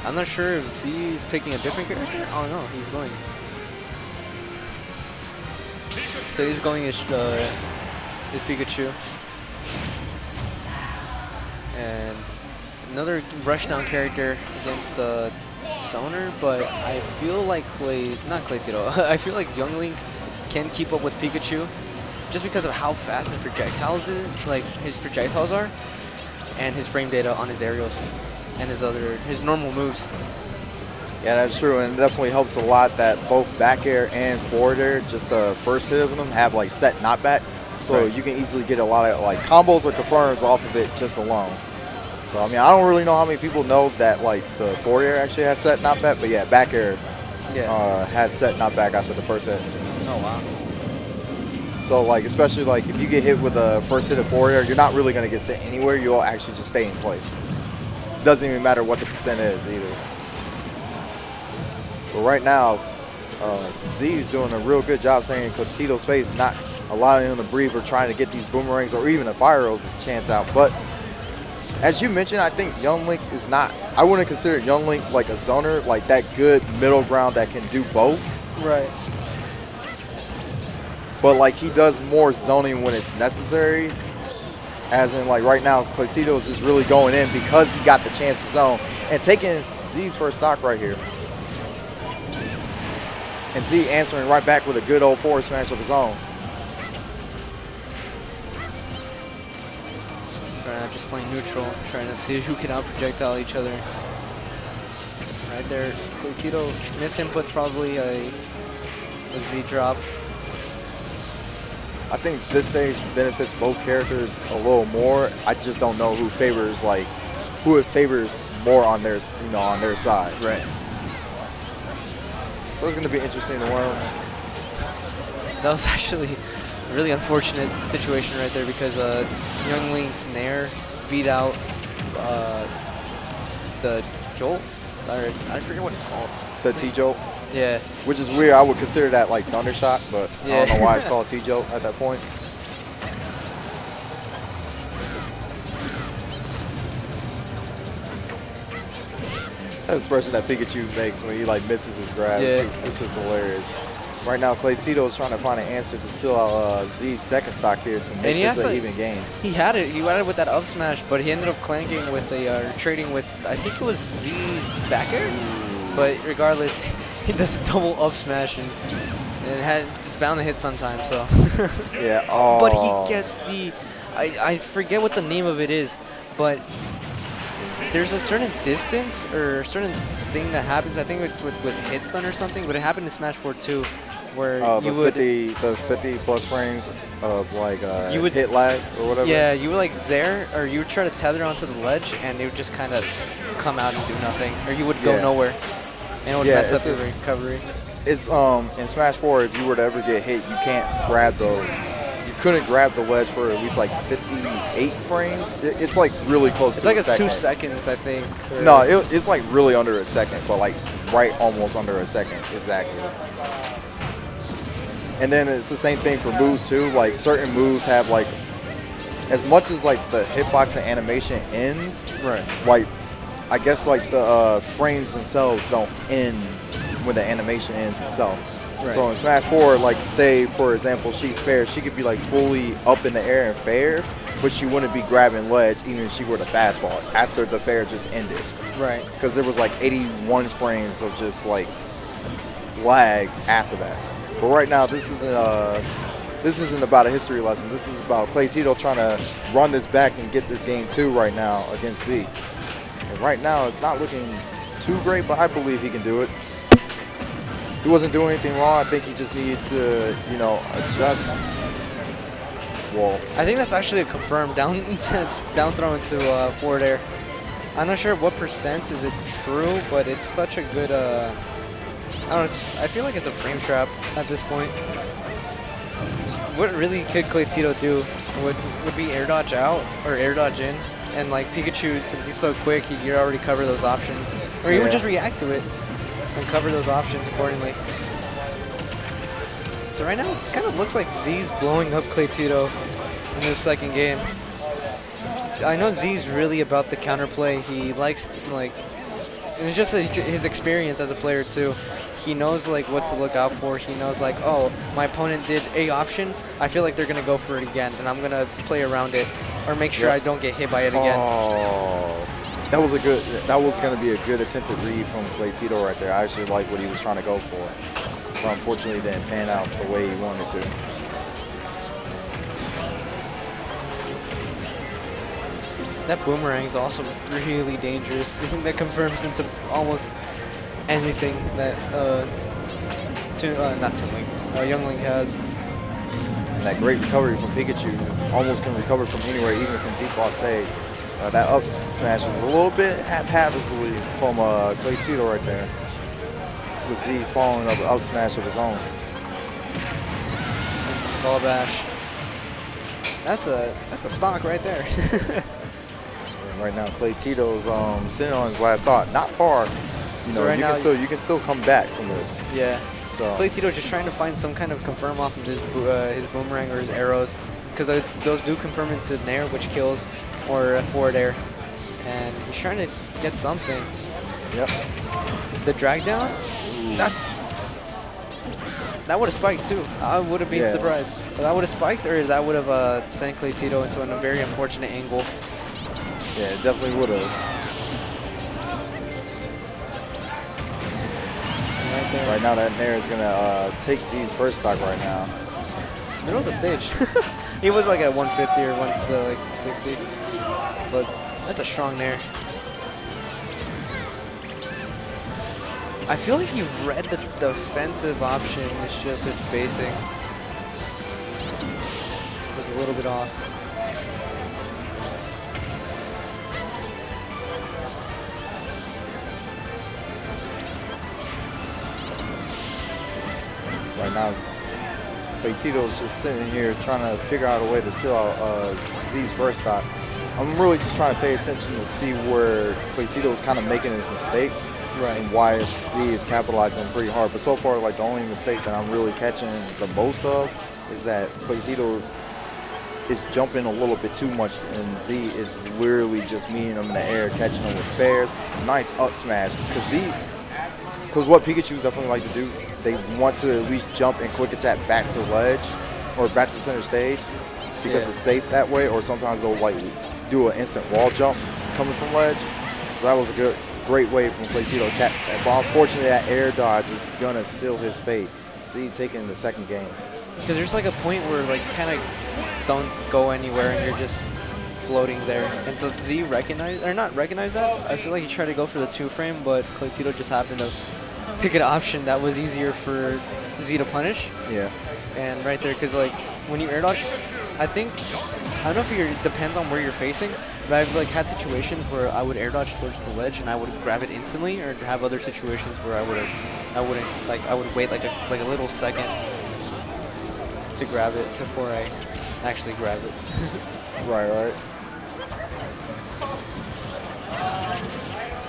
I'm not sure if Z is picking a different character. Oh no, he's going. So he's going his Pikachu. And another rushdown character against the Zoner, but I feel like not Cleytito. I feel like Young Link can keep up with Pikachu just because of how fast his projectiles are, and his frame data on his aerials and his normal moves. Yeah, that's true, and it definitely helps a lot that both back air and forward air, just the first hit of them, have like set knockback, so you can easily get a lot of like combos or confirms off of it just alone. So I mean, I don't really know how many people know that like the forward air actually has set knockback, but yeah, back air has set knockback after the first hit. Oh wow. So like, especially like if you get hit with a first hit of forward air, you're not really gonna get sent anywhere. You'll actually just stay in place. Doesn't even matter what the percent is either. But right now, Z is doing a real good job staying in Cleytito's face, not allowing him to breathe or trying to get these boomerangs or even the fire arrows a chance out. But as you mentioned, I think Young Link is not, I wouldn't consider Young Link like a zoner, like that good middle ground that can do both. Right. But like he does more zoning when it's necessary. As in like right now, Cleytito is just really going in because he got the chance to zone and taking Z's first stock right here. And Z answering right back with a good old forward smash of his own. Just playing neutral, trying to see who can out-projectile each other. Right there, Cleytito misinputs probably a Z drop. I think this stage benefits both characters a little more. I just don't know who it favors more on their, on their side. Right. So it's going to be interesting to learn. That was actually a really unfortunate situation right there because Young Link's Nair beat out the Jolt. I forget what it's called. The T-Jolt? Yeah. Which is weird. I would consider that like Thunder Shot, but I don't know why it's called T-Jolt at that point. That expression that Pikachu makes when he like misses his grab, it's just hilarious. Right now, Cleytito is trying to find an answer to seal out Z's second stock here to make this an even game. He had it with that up smash, but he ended up clanking with trading with, I think it was Z's back air. But regardless, he does a double up smash and it's bound to hit sometime. So yeah. Oh. But he gets the, I forget what the name of it is, but there's a certain distance or a certain thing that happens. I think it's with hit stun or something, but it happened in Smash 4 too, where you would the 50 plus frames of like you would hit lag or whatever. Yeah, you would like Zair, or you would try to tether onto the ledge, and it would just kind of come out and do nothing, or you would go nowhere, and it would mess up your recovery. It's in Smash 4, if you were to ever get hit, you can't grab couldn't grab the ledge for at least like 58 frames. It's like really close to a second. It's like 2 seconds, I think. No, it's like really under a second, but like right almost under a second, exactly. And then it's the same thing for moves too. Like certain moves have like, as much as like the hitbox and animation ends, like I guess like the frames themselves don't end when the animation ends itself. So in Smash 4, like say for example, she's fair, she could be like fully up in the air and fair, but she wouldn't be grabbing ledge even if she were to fastball after the fair just ended. Right. Because there was like 81 frames of just like lag after that. But right now, this isn't about a history lesson. This is about Cleytito trying to run this back and get this game 2 right now against Z. And right now, it's not looking too great, but I believe he can do it. He wasn't doing anything wrong. I think he just needed to, adjust. Whoa. I think that's actually a confirmed down throw into forward air. I'm not sure what percent is it true, but it's such a good. I don't know. I feel like it's a frame trap at this point. What really could Cleytito do would be air dodge out or air dodge in, and like Pikachu, since he's so quick, he could already cover those options, or he would just react to it and cover those options accordingly. So right now, it kind of looks like Z's blowing up Cleytito in this second game. I know Z's really about the counterplay. He likes, like, And it's just his experience as a player too. He knows like what to look out for. He knows like, oh, my opponent did A option. I feel like they're gonna go for it again, and I'm gonna play around it or make sure I don't get hit by it again. Oh, that was a good. That was gonna be a good attempted read from Cleytito right there. I actually like what he was trying to go for, but unfortunately, it didn't pan out the way he wanted to. That boomerang is also really dangerous. That confirms into almost anything that not Toon Link, Young Link has. And that great recovery from Pikachu, almost can recover from anywhere, even from deep off stage. That up smash was a little bit haphazardly from Cleytito right there. With Z following up an up smash of his own. Skull bash. That's a stock right there. Right now, Cleytito's sitting on his last thought, not far. You know, so you can still come back from this. Yeah. So Cleytito just trying to find some kind of confirm off of his boomerang or his arrows, because those do confirm into nair, which kills, or forward air, and he's trying to get something. Yep. The drag down. That would have spiked too. I would have been surprised. That would have spiked, or that would have sent Cleytito into a very unfortunate angle. Yeah, it definitely would have. Right now, that nair is going to take Z's first stock right now. Middle of the stage. He was like at 150 or 160. But that's a strong nair. I feel like he read the defensive option. It's just his spacing. It was a little bit off. Right now, Cleytito's just sitting here trying to figure out a way to seal out Z's first stock. I'm really just trying to pay attention to see where Cleytito is kind of making his mistakes, and why Z is capitalizing pretty hard. But so far, like, the only mistake that I'm really catching the most of is that Cleytito is jumping a little bit too much, and Z is literally just meeting him in the air, catching him with fairs. Nice up smash, because what Pikachu definitely like to do, they want to at least jump and quick attack back to ledge or back to center stage, because it's safe that way, or sometimes they'll like do an instant wall jump coming from ledge. So that was a great way from Cleytito to catch that ball. Unfortunately, that air dodge is gonna seal his fate. Z taking the second game. Because there's like a point where like you kind of don't go anywhere and you're just floating there. And so Z recognized, or not recognized that. I feel like he tried to go for the 2-frame, but Cleytito just happened to pick an option that was easier for Z to punish. Yeah. And right there, because like when you air dodge, I don't know if it depends on where you're facing, but I've like had situations where I would air dodge towards the ledge and I would grab it instantly, or have other situations where I would wait like a little second to grab it before I actually grab it. Right.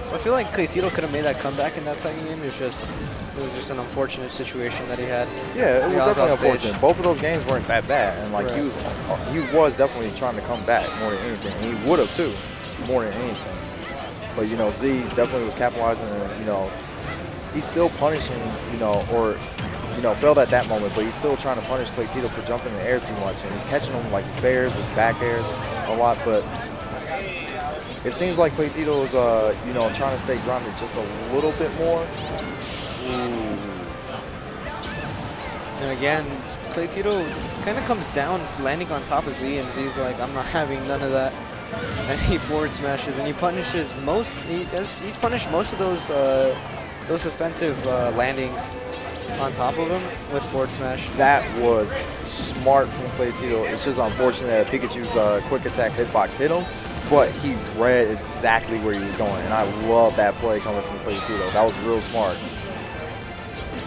So I feel like Cleytito could have made that comeback in that second game. It was just an unfortunate situation that he had. Yeah, it was definitely unfortunate. Both of those games weren't that bad, and like he was definitely trying to come back more than anything. And he would have too, more than anything. But you know, Z definitely was capitalizing, and you know, he's still punishing. Or failed at that moment, but he's still trying to punish Cleytito for jumping in the air too much, and he's catching him like fairs with back airs a lot. But it seems like Cleytito is, trying to stay grounded just a little bit more. And again, Cleytito kind of comes down, landing on top of Z, and Z's like, I'm not having none of that. And he forward smashes, and he punishes most. He's punished most of those offensive landings on top of him with forward smash. That was smart from Cleytito. It's just unfortunate that Pikachu's quick attack hitbox hit him, but he read exactly where he was going, and I love that play coming from Cleytito. That was real smart.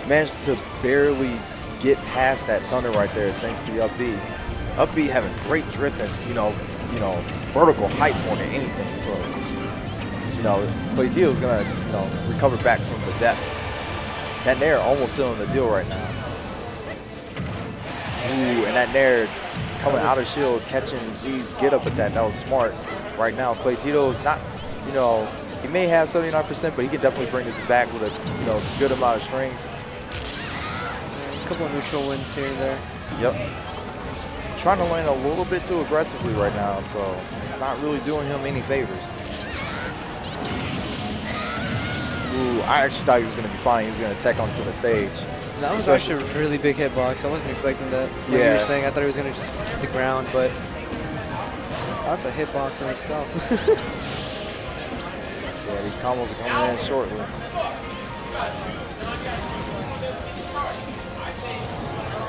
Managed to barely get past that thunder right there thanks to the up B. Up B having great drift and vertical height more than anything. So Cleytito's gonna recover back from the depths. That nair almost sealing the deal right now. Ooh, and that nair coming out of shield, catching Z's get up attack. That was smart. Right now, Cleytito's not, He may have 79%, but he can definitely bring this back with a good amount of strings. A couple of neutral wins here and there. Yep. Trying to land a little bit too aggressively right now, so it's not really doing him any favors. Ooh, I actually thought he was going to be fine. He was going to tech onto the stage. That was actually a really big hitbox. I wasn't expecting that. Like you were saying, I thought he was going to just hit the ground, but that's a hitbox in itself. Yeah, these combos are coming in shortly.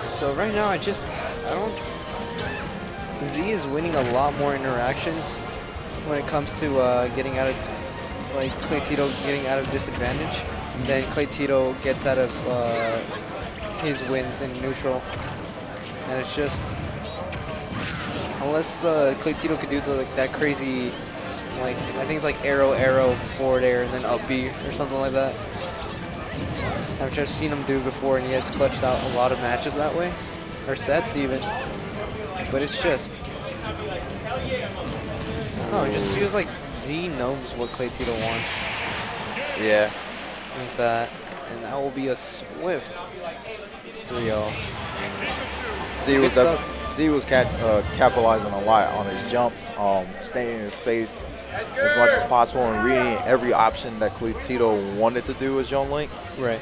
So right now, Z is winning a lot more interactions when it comes to getting out of, like Cleytito getting out of disadvantage than Cleytito gets out of his wins in neutral. And it's just, unless Cleytito could do that crazy, like I think it's like arrow, forward air, and then up B or something like that. I've just seen him do before, and he has clutched out a lot of matches that way, or sets even. But it's just, oh, it just feels like Z knows what Cleytito wants. Yeah. Like that, and that will be a swift 3-0. Z was capitalizing a lot on his jumps, staying in his face as much as possible and reading every option that Cleytito wanted to do as Young Link. Right.